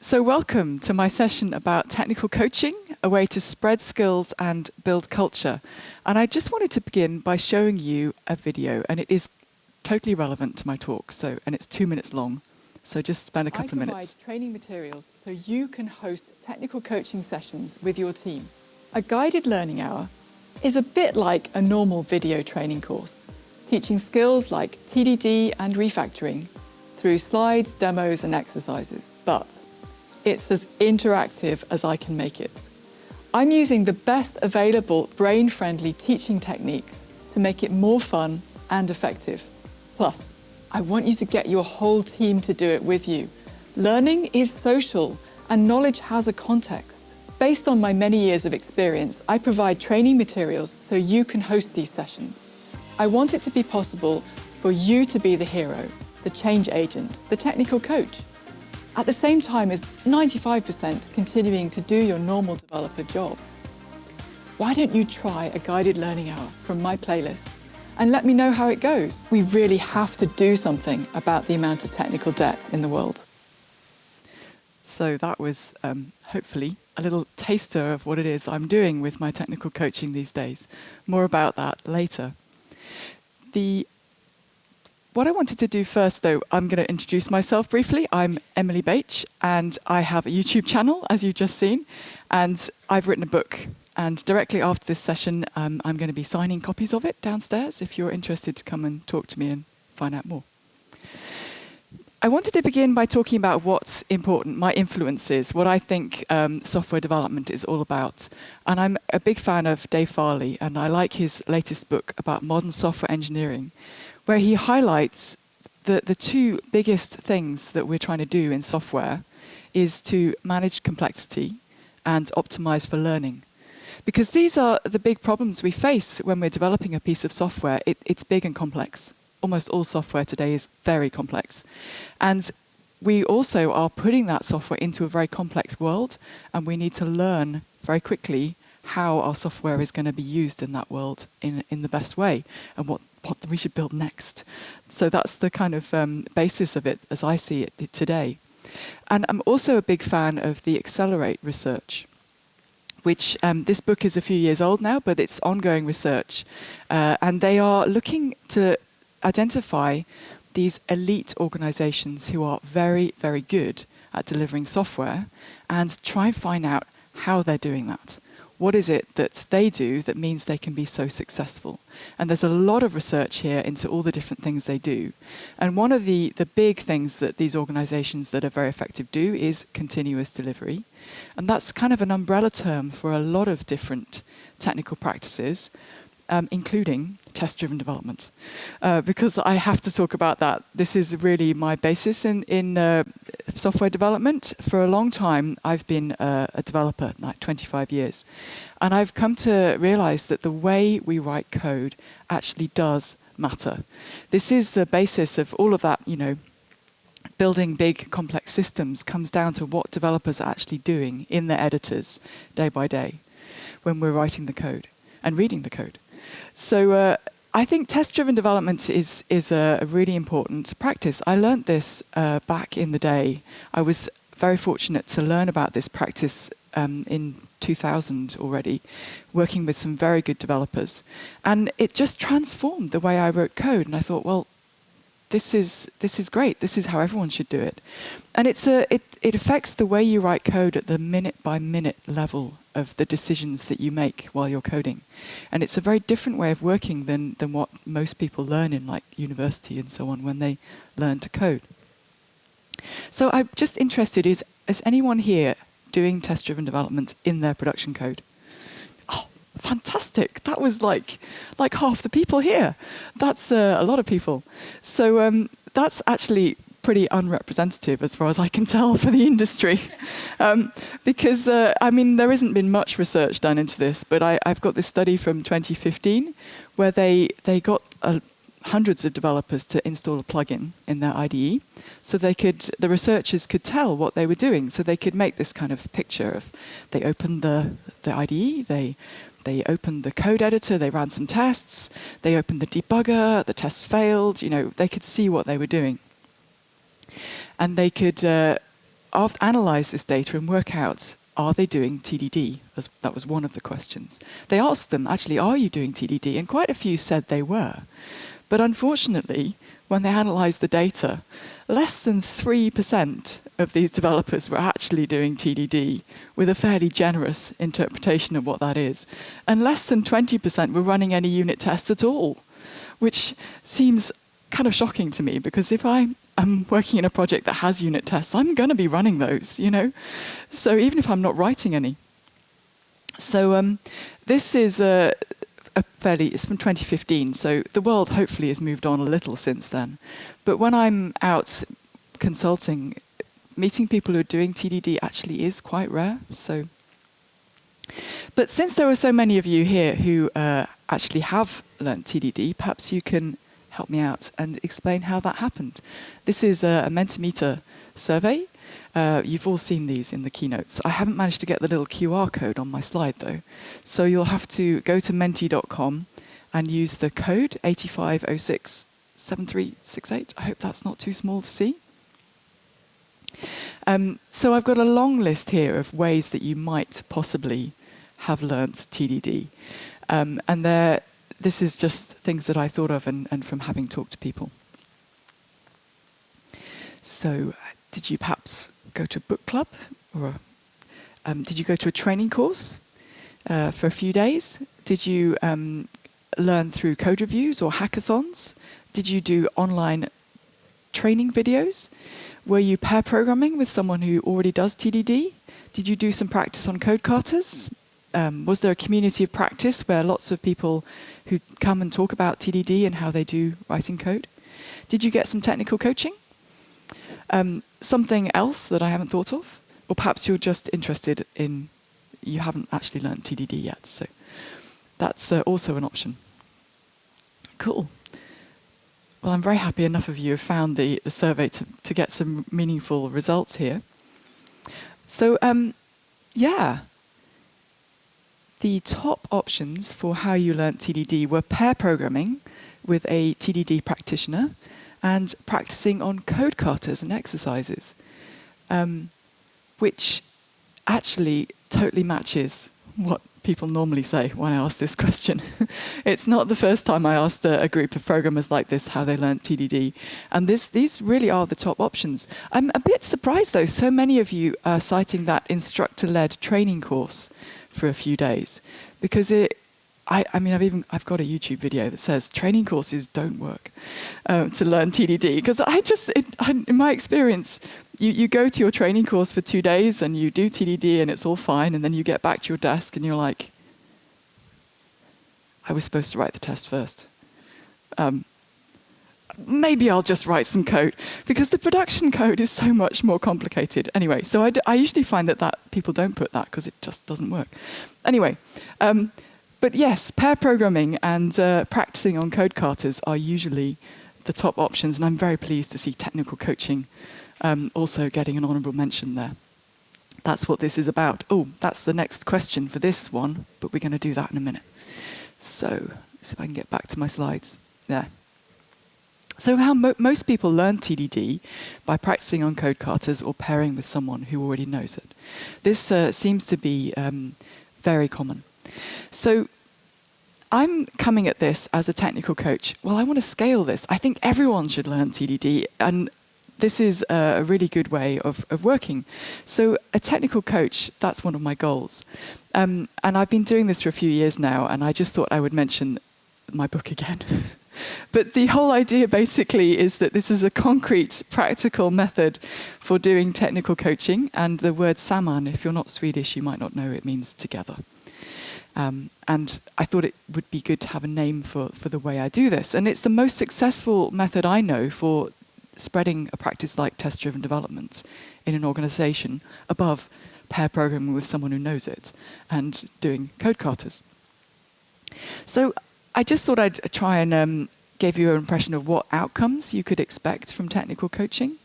So welcome to my session about technical coaching, a way to spread skills and build culture. And I just wanted to begin by showing you a video, and it is totally relevant to my talk, and it's 2 minutes long. So just spend a couple of minutes. I provide training materials so you can host technical coaching sessions with your team. A guided learning hour is a bit like a normal video training course, teaching skills like TDD and refactoring through slides, demos, and exercises. But it's as interactive as I can make it. I'm using the best available brain-friendly teaching techniques to make it more fun and effective. Plus, I want you to get your whole team to do it with you. Learning is social, and knowledge has a context. Based on my many years of experience, I provide training materials so you can host these sessions. I want it to be possible for you to be the hero, the change agent, the technical coach, at the same time as 95% continuing to do your normal developer job. Why don't you try a guided learning hour from my playlist and let me know how it goes? We really have to do something about the amount of technical debt in the world. So that was hopefully a little taster of what it is I'm doing with my technical coaching these days. More about that later. What I wanted to do first, though, I'm going to introduce myself briefly. I'm Emily Bache, and I have a YouTube channel, as you've just seen, and I've written a book. And directly after this session, I'm going to be signing copies of it downstairs if you're interested to come and talk to me and find out more. I wanted to begin by talking about what's important, my influences, what I think software development is all about. And I'm a big fan of Dave Farley, and I like his latest book about modern software engineering, where he highlights the two biggest things that we're trying to do in software is to manage complexity and optimize for learning. Because these are the big problems we face when we're developing a piece of software. It's big and complex. Almost all software today is very complex. And we also are putting that software into a very complex world, and we need to learn very quickly how our software is going to be used in that world in the best way, and what we should build next. So that's the kind of basis of it as I see it today. And I'm also a big fan of the Accelerate research, which this book is a few years old now, but it's ongoing research. And they are looking to identify these elite organizations who are very, very good at delivering software and try and find out how they're doing that. What is it that they do that means they can be so successful? And there's a lot of research here into all the different things they do. And one of the big things that these organizations that are very effective do is continuous delivery. And that's kind of an umbrella term for a lot of different technical practices, including test-driven development. Because I have to talk about that. This is really my basis in software development. For a long time, I've been a developer, like 25 years. And I've come to realize that the way we write code actually does matter. This is the basis of all of that, building big, complex systems comes down to what developers are actually doing in their editors day by day when we're writing the code and reading the code. So I think test-driven development is a really important practice. I learned this back in the day. I was very fortunate to learn about this practice in 2000 already, working with some very good developers. And it just transformed the way I wrote code. And I thought, well, this is great. This is how everyone should do it. And it affects the way you write code at the minute-by-minute level of the decisions that you make while you're coding. And it's a very different way of working than what most people learn in like university and so on when they learn to code. So I'm just interested, is anyone here doing test-driven development in their production code? Oh, fantastic. That was like half the people here. That's a lot of people. So that's actually pretty unrepresentative as far as I can tell for the industry. Because, there hasn't been much research done into this, but I've got this study from 2015 where they got hundreds of developers to install a plugin in their IDE, so the researchers could tell what they were doing, so they could make this kind of picture of they opened the IDE, they opened the code editor, they ran some tests, they opened the debugger, the tests failed, they could see what they were doing. And they could analyse this data and work out, are they doing TDD? That was one of the questions. They asked them, actually, are you doing TDD? And quite a few said they were. But unfortunately, when they analysed the data, less than 3% of these developers were actually doing TDD, with a fairly generous interpretation of what that is. And less than 20% were running any unit tests at all, which seems kind of shocking to me, because if I am working in a project that has unit tests, I'm going to be running those, you know? So even if I'm not writing any. So this is it's from 2015, so the world hopefully has moved on a little since then. But when I'm out consulting, meeting people who are doing TDD actually is quite rare. So, but since there are so many of you here who actually have learnt TDD, perhaps you can help me out and explain how that happened. This is a Mentimeter survey. You've all seen these in the keynotes. I haven't managed to get the little QR code on my slide, though. So you'll have to go to menti.com and use the code 85067368. I hope that's not too small to see. So I've got a long list here of ways that you might possibly have learnt TDD. And this is just things that I thought of and from having talked to people. So did you perhaps go to a book club? Or did you go to a training course for a few days? Did you learn through code reviews or hackathons? Did you do online training videos? Were you pair programming with someone who already does TDD? Did you do some practice on code carters? Was there a community of practice where lots of people who come and talk about TDD and how they do writing code? Did you get some technical coaching? Something else that I haven't thought of? Or perhaps you're just interested in, you haven't actually learned TDD yet, so that's also an option. Cool. Well, I'm very happy enough of you have found the survey to get some meaningful results here. So, yeah. The top options for how you learnt TDD were pair programming with a TDD practitioner and practicing on code carters and exercises, which actually totally matches what people normally say when I ask this question. It's not the first time I asked a group of programmers like this how they learnt TDD, and these really are the top options. I'm a bit surprised, though, so many of you are citing that instructor-led training course for a few days, because I've got a YouTube video that says training courses don't work to learn TDD, because in my experience, you go to your training course for 2 days and you do TDD and it's all fine, and then you get back to your desk and you're like, I was supposed to write the test first. Maybe I'll just write some code, because the production code is so much more complicated. Anyway, so I usually find that people don't put that because it just doesn't work. Anyway, but yes, pair programming and practicing on code carters are usually the top options, and I'm very pleased to see technical coaching also getting an honourable mention there. That's what this is about. Oh, that's the next question for this one, but we're going to do that in a minute. So, let's see if I can get back to my slides. There. So how most people learn TDD by practicing on code carters or pairing with someone who already knows it. This seems to be very common. So I'm coming at this as a technical coach. Well, I want to scale this. I think everyone should learn TDD, and this is a really good way of working. So a technical coach, that's one of my goals. And I've been doing this for a few years now, and I just thought I would mention my book again. But the whole idea basically is that this is a concrete, practical method for doing technical coaching. And the word Samman, if you're not Swedish, you might not know, it means together. And I thought it would be good to have a name for the way I do this. And it's the most successful method I know for spreading a practice like test-driven development in an organization above pair programming with someone who knows it and doing code carters. So I just thought I'd try and give you an impression of what outcomes you could expect from technical coaching.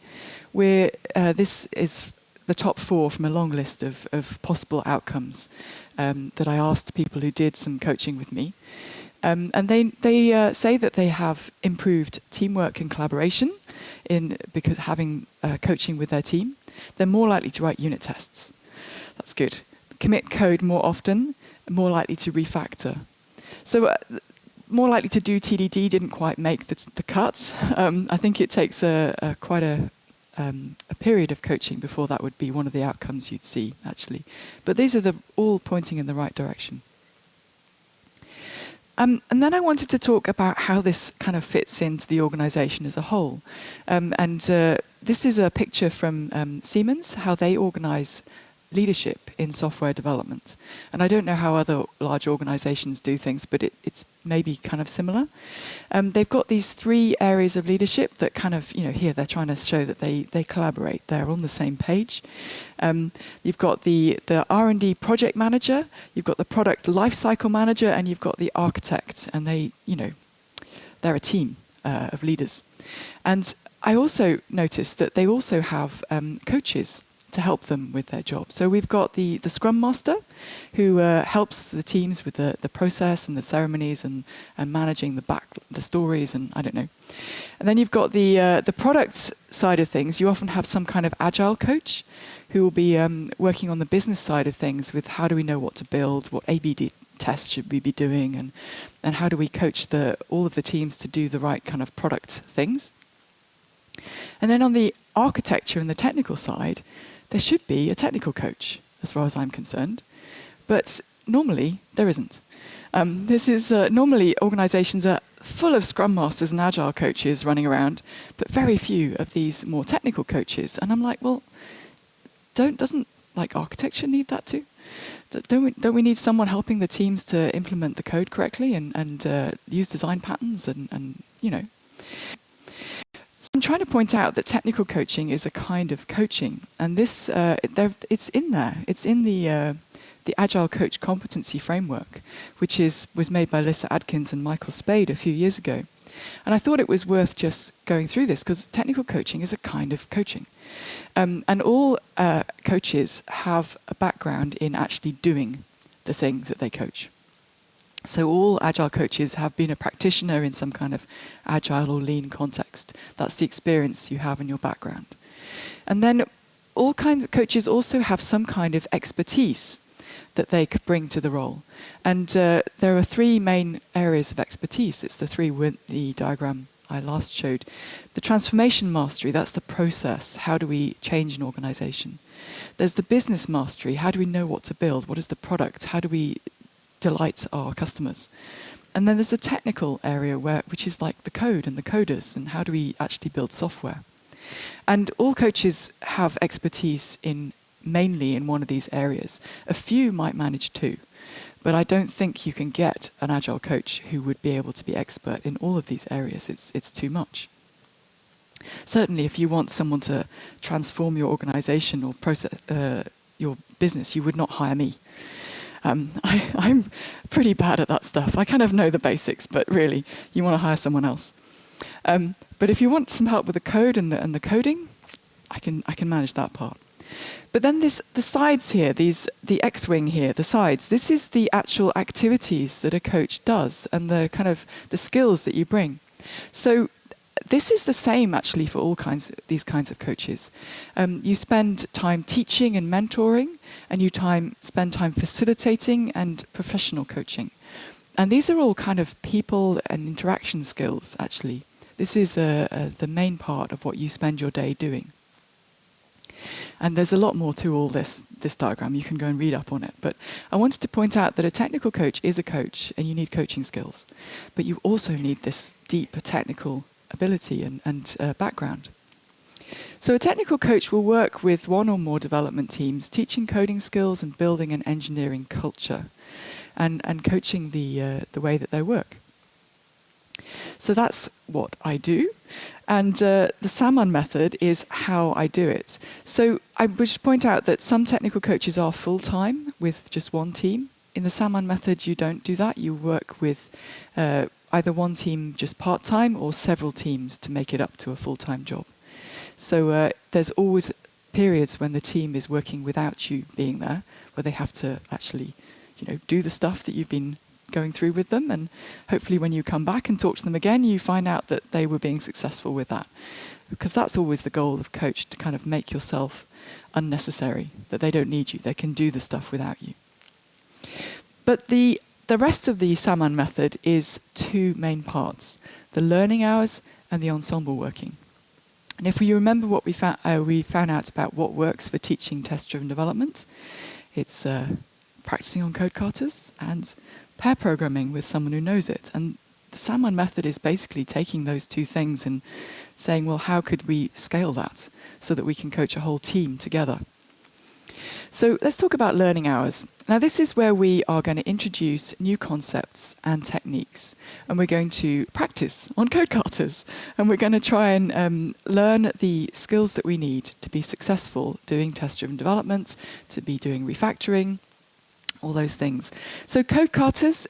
This is the top 4 from a long list of possible outcomes that I asked people who did some coaching with me. And they say that they have improved teamwork and collaboration because having coaching with their team. They're more likely to write unit tests. That's good. Commit code more often, more likely to refactor. So more likely to do TDD didn't quite make the cut. I think it takes quite a period of coaching before that would be one of the outcomes you'd see, actually. But these are all pointing in the right direction. And then I wanted to talk about how this kind of fits into the organization as a whole. This is a picture from Siemens, how they organize leadership in software development. And I don't know how other large organizations do things, but it's maybe kind of similar. They've got these 3 areas of leadership that kind of, here they're trying to show that they collaborate. They're on the same page. You've got the R&D project manager, you've got the product lifecycle manager, and you've got the architect. And they're a team of leaders. And I also noticed that they also have coaches to help them with their job. So we've got the Scrum Master, who helps the teams with the process and the ceremonies and managing the stories and I don't know. And then you've got the product side of things. You often have some kind of agile coach who will be working on the business side of things with how do we know what to build, what A/B tests should we be doing, and how do we coach all of the teams to do the right kind of product things. And then on the architecture and the technical side, there should be a technical coach, as far as I'm concerned. But normally, there isn't. Normally, organizations are full of Scrum Masters and Agile coaches running around, but very few of these more technical coaches. And I'm like, well, doesn't architecture need that too? Don't we need someone helping the teams to implement the code correctly and use design patterns and So I'm trying to point out that technical coaching is a kind of coaching, and this it's in there. It's in the Agile Coach Competency Framework, which was made by Lissa Adkins and Michael Spade a few years ago. And I thought it was worth just going through this because technical coaching is a kind of coaching, and all coaches have a background in actually doing the thing that they coach. So all Agile coaches have been a practitioner in some kind of Agile or Lean context. That's the experience you have in your background. And then all kinds of coaches also have some kind of expertise that they could bring to the role. And there are 3 main areas of expertise. It's the 3 with the diagram I last showed. The transformation mastery, that's the process. How do we change an organization? There's the business mastery. How do we know what to build? What is the product? How do we delight our customers? And then there's a technical area which is like the code and the coders and how do we actually build software. And all coaches have expertise mainly in one of these areas. A few might manage 2, but I don't think you can get an Agile coach who would be able to be expert in all of these areas. It's too much. Certainly if you want someone to transform your organization or process your business, you would not hire me. I'm pretty bad at that stuff. I kind of know the basics, but really, you want to hire someone else. But if you want some help with the code and the coding, I can manage that part. But then the sides here, the X-wing here, the sides. This is the actual activities that a coach does and the kind of the skills that you bring. So this is the same actually for all these kinds of coaches. You spend time teaching and mentoring, and you spend time facilitating and professional coaching. And these are all kind of people and interaction skills, actually. This is the main part of what you spend your day doing. And there's a lot more to all this diagram. You can go and read up on it. But I wanted to point out that a technical coach is a coach, and you need coaching skills. But you also need this deep technical ability and background. So a technical coach will work with 1 or more development teams, teaching coding skills and building an engineering culture, and coaching the way that they work. So that's what I do, and the Samman method is how I do it. So I would just point out that some technical coaches are full-time with just 1 team. In the Samman method, you don't do that. You work with either 1 team just part-time or several teams to make it up to a full-time job. So there's always periods when the team is working without you being there, where they have to actually, do the stuff that you've been going through with them, and hopefully when you come back and talk to them again, you find out that they were being successful with that. Because that's always the goal of coach, to kind of make yourself unnecessary, that they don't need you. They can do the stuff without you. But the rest of the Samman method is two main parts, the learning hours and the ensemble working. And if you remember what we found out about what works for teaching test-driven development, it's practicing on code katas and pair programming with someone who knows it. And the Samman method is basically taking those two things and saying, well, how could we scale that so that we can coach a whole team together? So let's talk about learning hours. Now, this is where we are going to introduce new concepts and techniques, and we're going to practice on code katas, and we're going to try and learn the skills that we need to be successful doing test-driven development, to be doing refactoring, all those things. So code katas,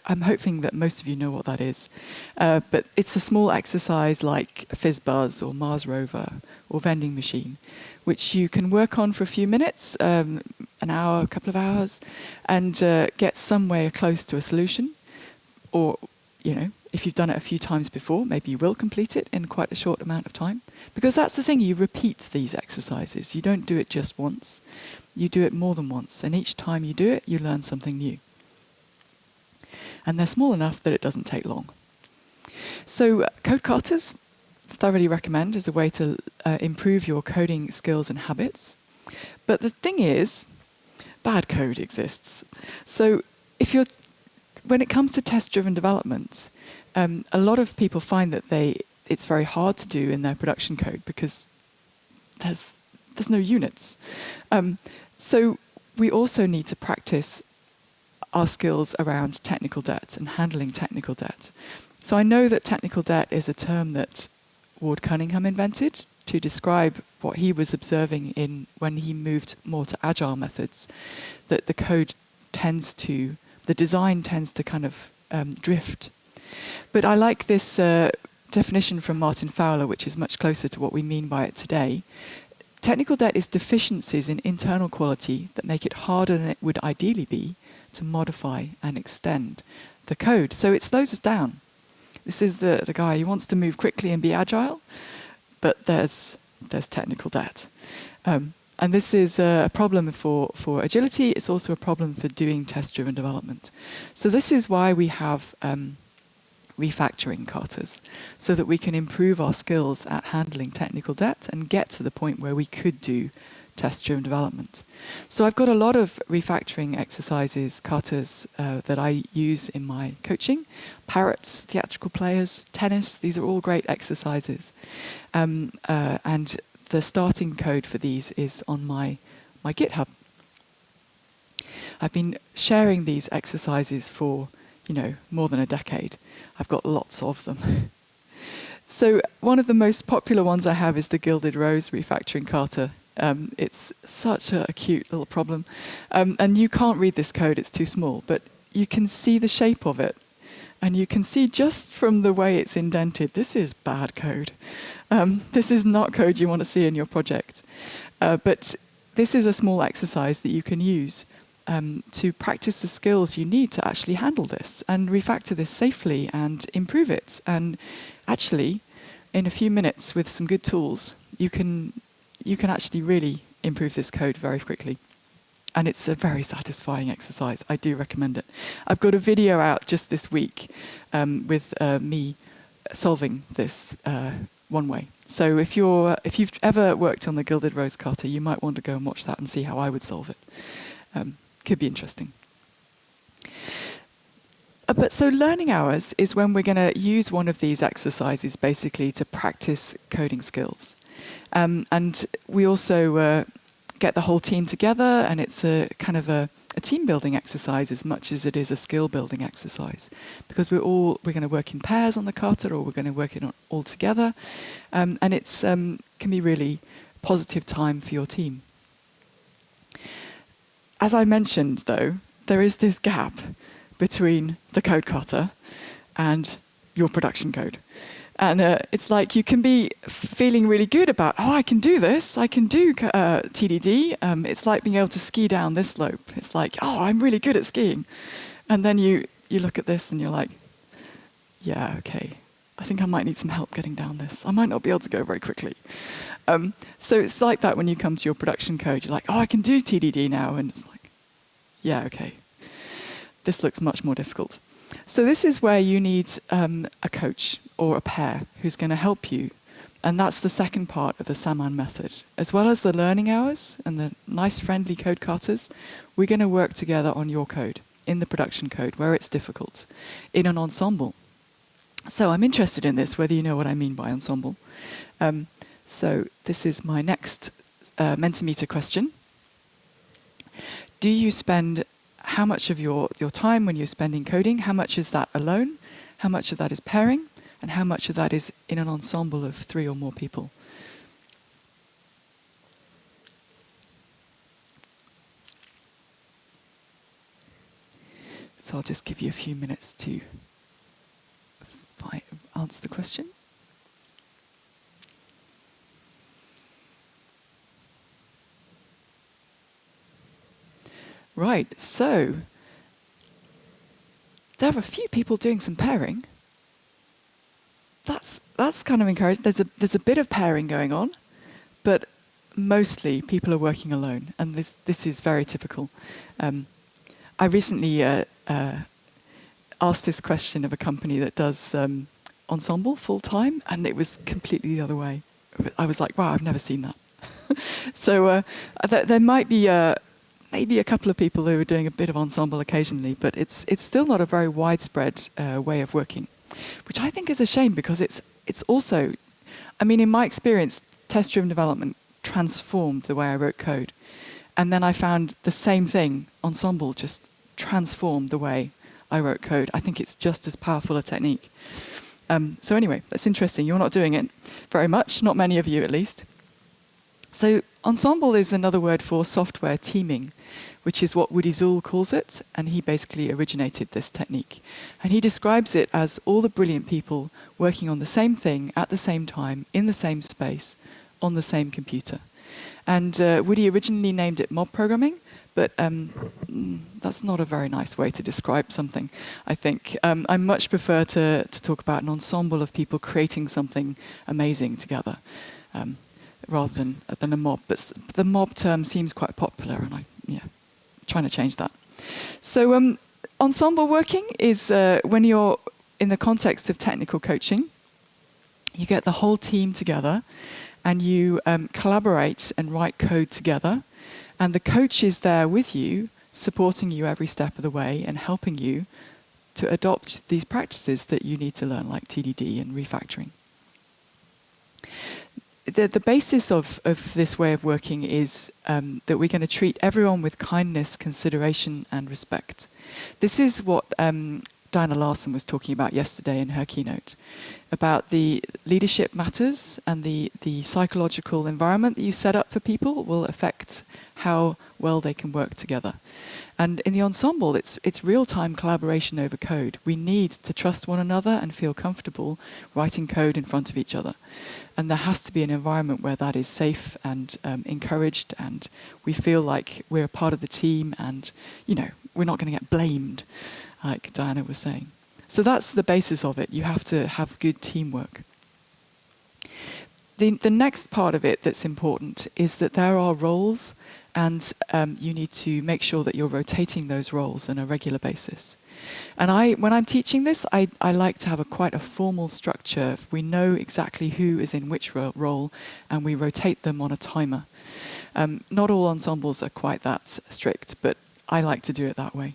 I'm hoping that most of you know what that is, but it's a small exercise like FizzBuzz or Mars rover or vending machine, which you can work on for a few minutes, an hour, a couple of hours, and get somewhere close to a solution. Or, if you've done it a few times before, maybe you will complete it in quite a short amount of time. Because that's the thing, you repeat these exercises. You don't do it just once. You do it more than once. And each time you do it, you learn something new. And they're small enough that it doesn't take long. So code katas, thoroughly recommend as a way to improve your coding skills and habits. But the thing is, bad code exists. So when it comes to test-driven development, a lot of people find that it's very hard to do in their production code because there's no units. So we also need to practice our skills around technical debt and handling technical debt. So I know that technical debt is a term that Ward Cunningham invented to describe what he was observing when he moved more to agile methods, that the design tends to kind of drift. But I like this definition from Martin Fowler, which is much closer to what we mean by it today. Technical debt is deficiencies in internal quality that make it harder than it would ideally be to modify and extend the code. So it slows us down. This is the guy who wants to move quickly and be agile, but there's technical debt. And this is a problem for agility. It's also a problem for doing test-driven development. So this is why we have refactoring katas, so that we can improve our skills at handling technical debt and get to the point where we could do test-driven development. So I've got a lot of refactoring exercises, katas, that I use in my coaching. Parrots, theatrical players, tennis, these are all great exercises. And the starting code for these is on my GitHub. I've been sharing these exercises for, more than a decade. I've got lots of them. So one of the most popular ones I have is the Gilded Rose refactoring kata. It's such a cute little problem. And you can't read this code, it's too small, but you can see the shape of it. And you can see just from the way it's indented, this is bad code. This is not code you want to see in your project. But this is a small exercise that you can use to practice the skills you need to actually handle this and refactor this safely and improve it. And actually, in a few minutes with some good tools, you can actually really improve this code very quickly. And it's a very satisfying exercise. I do recommend it. I've got a video out just this week with me solving this one way. So if you've ever worked on the Gilded Rose kata, you might want to go and watch that and see how I would solve it. Could be interesting. But so learning hours is when we're going to use one of these exercises basically to practice coding skills. And we also get the whole team together, and it's a kind of a team building exercise as much as it is a skill building exercise, because we're going to work in pairs on the kata, or we're going to work it all together, and it's can be really positive time for your team. As I mentioned, though, there is this gap between the code kata and your production code. And it's like you can be feeling really good about, I can do this, I can do TDD. It's like being able to ski down this slope. It's like, I'm really good at skiing. And then you look at this and you're like, yeah, okay, I think I might need some help getting down this. I might not be able to go very quickly. So it's like that when you come to your production code. You're like, oh, I can do TDD now. And it's like, yeah, okay. This looks much more difficult. So this is where you need a coach or a pair who's going to help you. And that's the second part of the Samman method. As well as the learning hours and the nice friendly code cutters, we're going to work together on your code, in the production code, where it's difficult, in an ensemble. So I'm interested in this, whether you know what I mean by ensemble. So this is my next Mentimeter question. Do you spend how much of your time when you're spending coding, how much is that alone, how much of that is pairing, and how much of that is in an ensemble of 3 or more people? So I'll just give you a few minutes to answer the question. Right, so there are a few people doing some pairing. That's kind of encouraging. There's a bit of pairing going on, but mostly people are working alone, and this is very typical. I recently asked this question of a company that does ensemble full time, and it was completely the other way. I was like, wow, I've never seen that. So there might be maybe a couple of people who are doing a bit of ensemble occasionally, but it's still not a very widespread way of working, which I think is a shame, because it's also, I mean, in my experience, test-driven development transformed the way I wrote code. And then I found the same thing, ensemble just transformed the way I wrote code. I think it's just as powerful a technique. So anyway, that's interesting. You're not doing it very much, not many of you at least. So ensemble is another word for software teaming, which is what Woody Zuhl calls it, and he basically originated this technique. And he describes it as all the brilliant people working on the same thing at the same time, in the same space, on the same computer. And Woody originally named it mob programming, but that's not a very nice way to describe something, I think. I much prefer to talk about an ensemble of people creating something amazing together, rather than a mob. But the mob term seems quite popular, and I'm trying to change that. So ensemble working is when you're in the context of technical coaching, you get the whole team together, and you collaborate and write code together. And the coach is there with you, supporting you every step of the way and helping you to adopt these practices that you need to learn, like TDD and refactoring. The basis of this way of working is that we're going to treat everyone with kindness, consideration, and respect. This is what Diana Larson was talking about yesterday in her keynote, about the leadership matters, and the psychological environment that you set up for people will affect how well they can work together. And in the ensemble, it's real-time collaboration over code. We need to trust one another and feel comfortable writing code in front of each other. And there has to be an environment where that is safe and encouraged, and we feel like we're a part of the team, and we're not going to get blamed, like Diana was saying. So that's the basis of it. You have to have good teamwork. The next part of it that's important is that there are roles, and you need to make sure that you're rotating those roles on a regular basis. And when I'm teaching this, I like to have quite a formal structure. We know exactly who is in which role, and we rotate them on a timer. Not all ensembles are quite that strict, but I like to do it that way.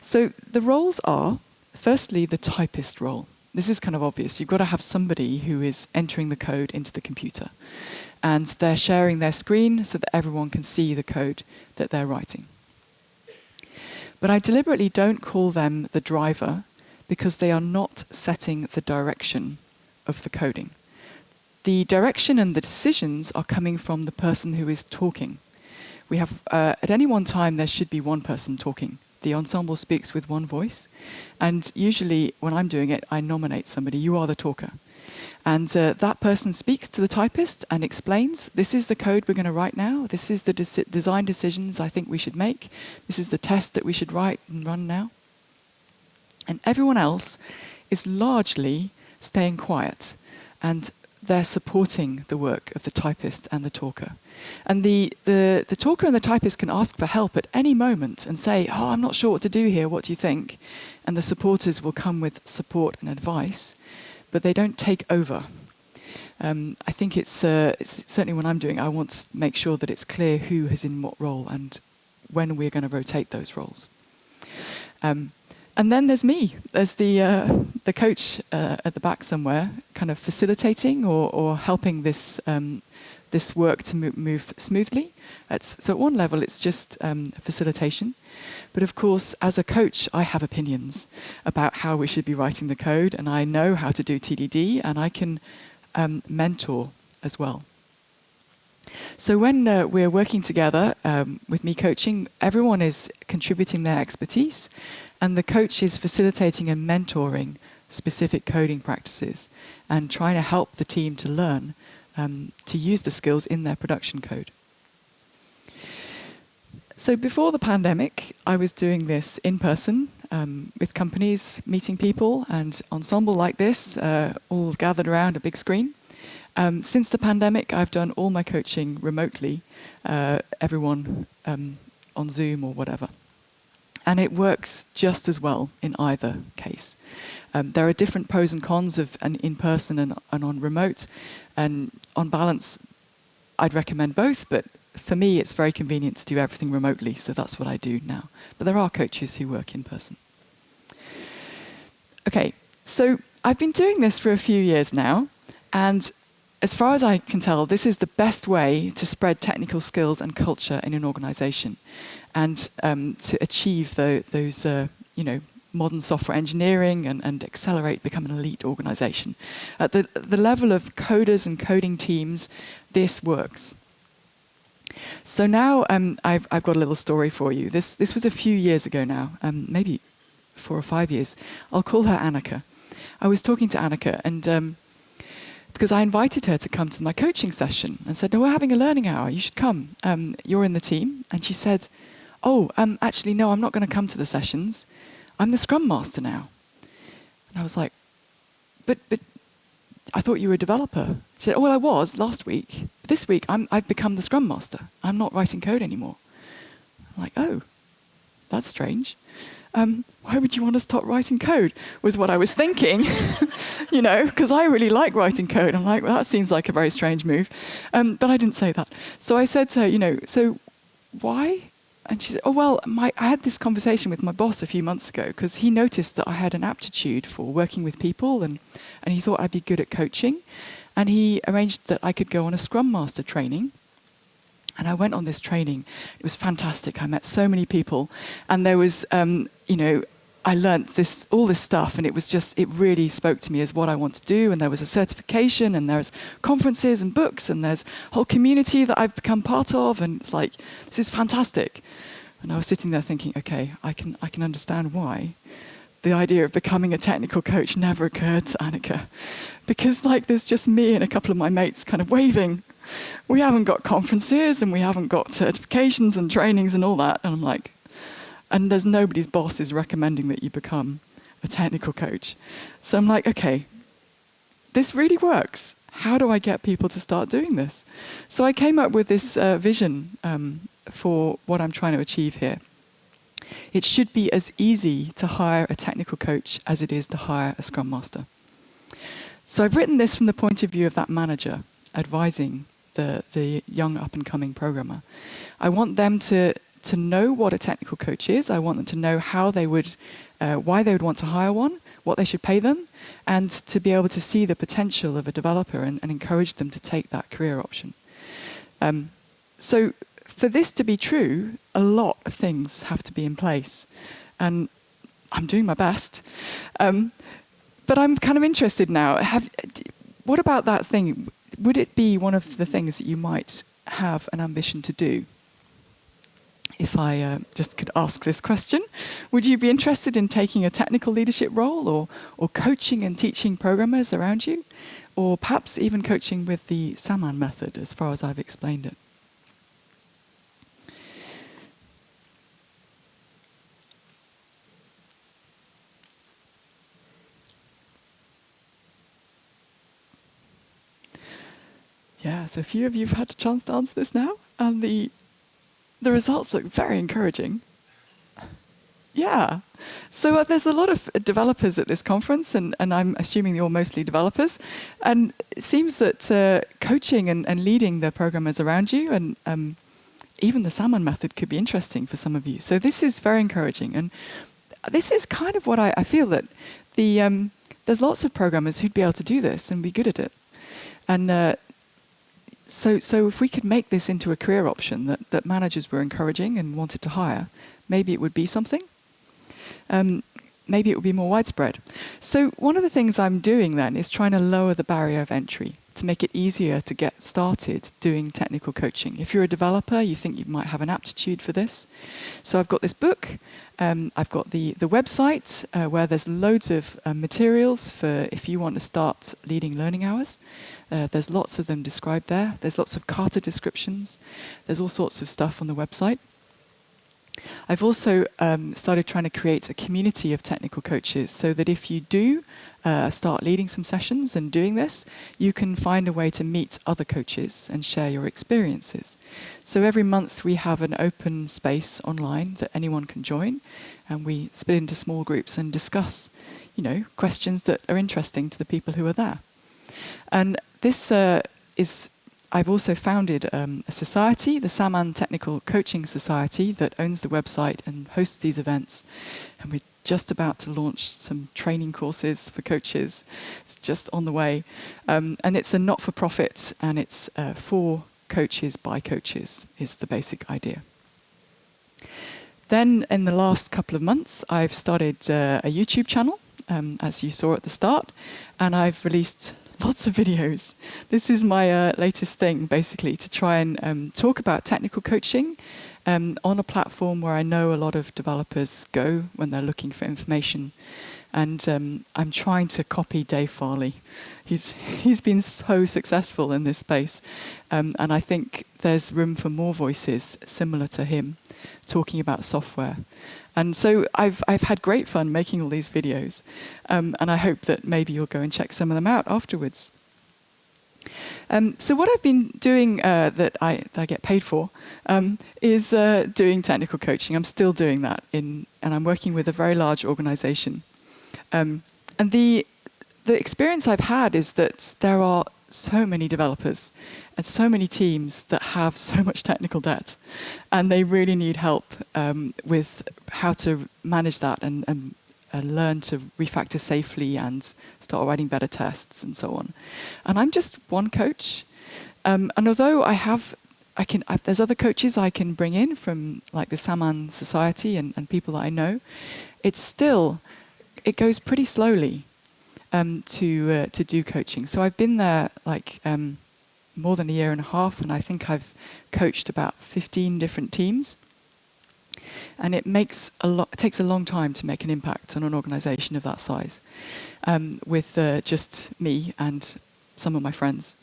So the roles are, firstly, the typist role. This is kind of obvious. You've got to have somebody who is entering the code into the computer. And they're sharing their screen so that everyone can see the code that they're writing. But I deliberately don't call them the driver, because they are not setting the direction of the coding. The direction and the decisions are coming from the person who is talking. We have, at any one time, there should be one person talking. The ensemble speaks with one voice. And usually, when I'm doing it, I nominate somebody. You are the talker. And that person speaks to the typist and explains, this is the code we're going to write now. This is the design decisions I think we should make. This is the test that we should write and run now. And everyone else is largely staying quiet, and they're supporting the work of the typist and the talker. And the talker and the typist can ask for help at any moment and say, oh, I'm not sure what to do here, what do you think? And the supporters will come with support and advice, but they don't take over. I think it's certainly when I'm doing it, I want to make sure that it's clear who is in what role and when we're going to rotate those roles. And then there's me, there's the coach at the back somewhere, kind of facilitating or helping this this work to move smoothly. So at one level, it's just facilitation. But of course, as a coach, I have opinions about how we should be writing the code, and I know how to do TDD, and I can mentor as well. So when we're working together with me coaching, everyone is contributing their expertise, and the coach is facilitating and mentoring specific coding practices and trying to help the team to learn to use the skills in their production code. So before the pandemic, I was doing this in person with companies, meeting people, and ensemble like this, all gathered around a big screen. Since the pandemic, I've done all my coaching remotely, everyone on Zoom or whatever. And it works just as well in either case. There are different pros and cons of an in-person and on remote. And on balance, I'd recommend both, but for me, it's very convenient to do everything remotely, so that's what I do now. But there are coaches who work in person. Okay, so I've been doing this for a few years now, and as far as I can tell, this is the best way to spread technical skills and culture in an organization and to achieve those modern software engineering and accelerate, become an elite organization. At the level of coders and coding teams, this works. So now I've got a little story for you. This was a few years ago now, maybe 4 or 5 years. I'll call her Annika. I was talking to Annika, and because I invited her to come to my coaching session and said, no, we're having a learning hour, you should come. You're in the team. And she said, oh, actually, no, I'm not going to come to the sessions. I'm the Scrum Master now. And I was like, but I thought you were a developer. She said, oh, well, I was last week. But this week, I've become the Scrum Master. I'm not writing code anymore. I'm like, oh, that's strange. Why would you want to stop writing code, was what I was thinking, because I really like writing code. I'm like, well, that seems like a very strange move. But I didn't say that. So I said to her, so why? And she said, oh, well, I had this conversation with my boss a few months ago because he noticed that I had an aptitude for working with people and he thought I'd be good at coaching. And he arranged that I could go on a Scrum Master training. And I went on this training. It was fantastic. I met so many people. And there was, I learned all this stuff. And it really spoke to me as what I want to do. And there was a certification, and there's conferences and books, and there's a whole community that I've become part of. And it's like, this is fantastic. And I was sitting there thinking, okay, I can understand why the idea of becoming a technical coach never occurred to Annika. Because there's just me and a couple of my mates kind of waving. We haven't got conferences and we haven't got certifications and trainings and all that. And I'm like, and there's nobody's boss is recommending that you become a technical coach. So I'm like, okay, this really works. How do I get people to start doing this? So I came up with this vision for what I'm trying to achieve here. It should be as easy to hire a technical coach as it is to hire a Scrum Master. So I've written this from the point of view of that manager advising the young up-and-coming programmer. I want them to know what a technical coach is. I want them to know how they would, why they would want to hire one, what they should pay them, and to be able to see the potential of a developer and encourage them to take that career option. So for this to be true, a lot of things have to be in place. And I'm doing my best. But I'm kind of interested now. What about that thing? Would it be one of the things that you might have an ambition to do? If I just could ask this question, would you be interested in taking a technical leadership role or coaching and teaching programmers around you? Or perhaps even coaching with the Samman method, as far as I've explained it? Yeah, so a few of you have had a chance to answer this now, and the results look very encouraging. Yeah. So there's a lot of developers at this conference, and I'm assuming you're mostly developers. And it seems that coaching and leading the programmers around you, and even the Samman method could be interesting for some of you. So this is very encouraging. And this is kind of what I feel that there's lots of programmers who'd be able to do this and be good at it. And so if we could make this into a career option that managers were encouraging and wanted to hire, maybe it would be something. Maybe it would be more widespread. So one of the things I'm doing then is trying to lower the barrier of entry to make it easier to get started doing technical coaching. If you're a developer, you think you might have an aptitude for this. So I've got this book. I've got the website where there's loads of materials for if you want to start leading learning hours. There's lots of them described there. There's lots of kata descriptions. There's all sorts of stuff on the website. I've also started trying to create a community of technical coaches so that if you do start leading some sessions and doing this, you can find a way to meet other coaches and share your experiences. So every month we have an open space online that anyone can join, and we split into small groups and discuss, questions that are interesting to the people who are there. And this I've also founded a society, the Samman Technical Coaching Society, that owns the website and hosts these events. And we're just about to launch some training courses for coaches. It's just on the way. And it's a not-for-profit, and it's for coaches by coaches, is the basic idea. Then in the last couple of months, I've started a YouTube channel, as you saw at the start, and I've released lots of videos. This is my latest thing, basically, to try and talk about technical coaching on a platform where I know a lot of developers go when they're looking for information. And I'm trying to copy Dave Farley. He's been so successful in this space. And I think there's room for more voices similar to him talking about software. And so I've had great fun making all these videos, and I hope that maybe you'll go and check some of them out afterwards. So what I've been doing that I get paid for is doing technical coaching. I'm still doing that, and I'm working with a very large organization. And the experience I've had is that there are so many developers and so many teams that have so much technical debt, and they really need help with how to manage that and learn to refactor safely and start writing better tests and so on. And I'm just one coach, and although there's other coaches I can bring in from like the Samman Society and people that I know, it goes pretty slowly to do coaching. So I've been there more than a year and a half, and I think I've coached about 15 different teams. And it takes a long time to make an impact on an organization of that size, with just me and some of my friends.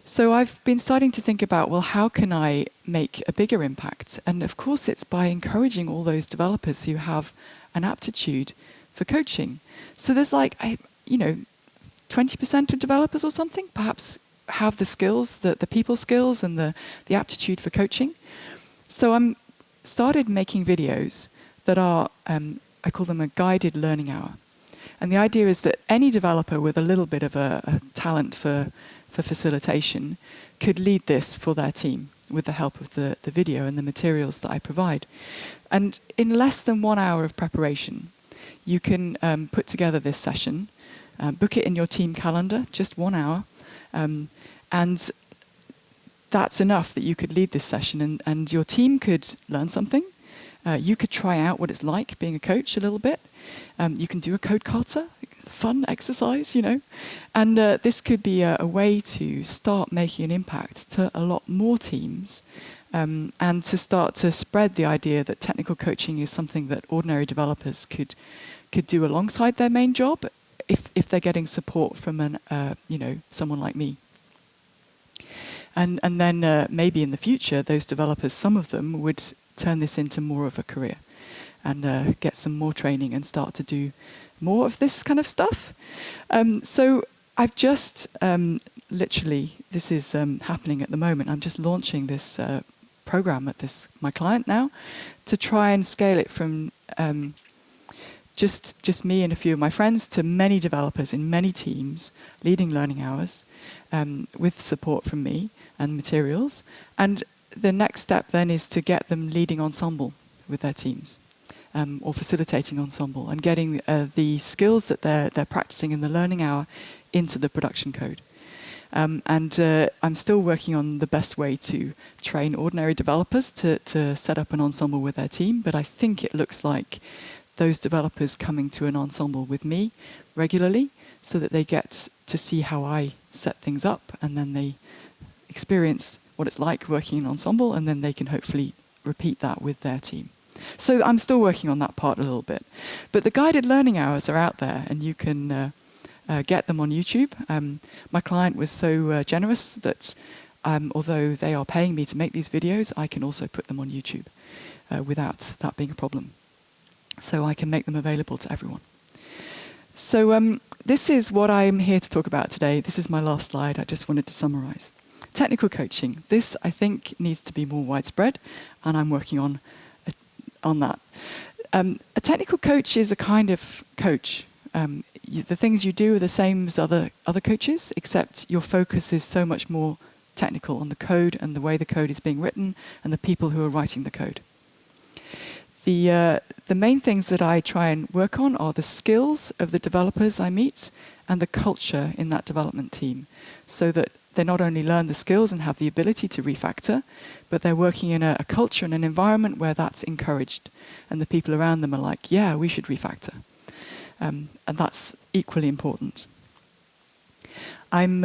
So I've been starting to think about, well, how can I make a bigger impact? And of course, it's by encouraging all those developers who have an aptitude for coaching. So there's 20% of developers or something perhaps have the skills, the people skills and the aptitude for coaching. So I'm started making videos that are, I call them a guided learning hour. And the idea is that any developer with a little bit of a talent for facilitation could lead this for their team with the help of the video and the materials that I provide. And in less than 1 hour of preparation, you can put together this session, book it in your team calendar, just 1 hour, and that's enough that you could lead this session, and your team could learn something. You could try out what it's like being a coach a little bit. You can do a code kata, fun exercise, And this could be a way to start making an impact to a lot more teams, and to start to spread the idea that technical coaching is something that ordinary developers could do alongside their main job if they're getting support from someone like me. And then maybe in the future, those developers, some of them would turn this into more of a career and get some more training and start to do more of this kind of stuff. So I've just literally, this is happening at the moment. I'm just launching this program at my client now to try and scale it from just me and a few of my friends to many developers in many teams leading learning hours with support from me and materials. And the next step then is to get them leading ensemble with their teams or facilitating ensemble and getting the skills that they're practicing in the learning hour into the production code. I'm still working on the best way to train ordinary developers to set up an ensemble with their team, but I think it looks like those developers coming to an ensemble with me regularly so that they get to see how I set things up, and then they experience what it's like working in ensemble, and then they can hopefully repeat that with their team. So I'm still working on that part a little bit. But the guided learning hours are out there, and you can get them on YouTube. My client was so generous that although they are paying me to make these videos, I can also put them on YouTube without that being a problem. So I can make them available to everyone. So this is what I'm here to talk about today. This is my last slide. I just wanted to summarize. Technical coaching. This, I think, needs to be more widespread, and I'm working on that. A technical coach is a kind of coach. The things you do are the same as other coaches, except your focus is so much more technical on the code and the way the code is being written and the people who are writing the code. The main things that I try and work on are the skills of the developers I meet and the culture in that development team, so that they not only learn the skills and have the ability to refactor, but they're working in a culture and an environment where that's encouraged, and the people around them are like, yeah, we should refactor. And that's equally important. I'm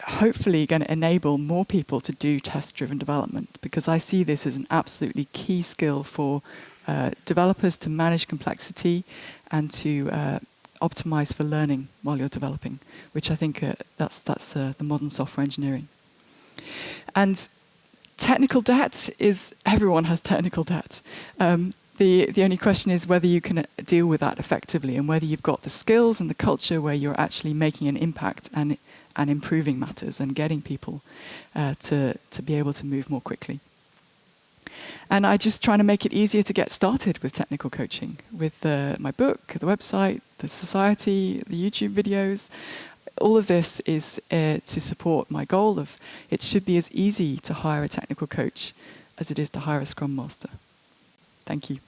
hopefully going to enable more people to do test-driven development, because I see this as an absolutely key skill for developers to manage complexity and to optimize for learning while you're developing, which I think that's the modern software engineering. And technical debt is, everyone has technical debt. The only question is whether you can deal with that effectively, and whether you've got the skills and the culture where you're actually making an impact and improving matters and getting people to be able to move more quickly. And I just trying to make it easier to get started with technical coaching, with my book, the website, the society, the YouTube videos. All of this is to support my goal of it should be as easy to hire a technical coach as it is to hire a Scrum Master. Thank you.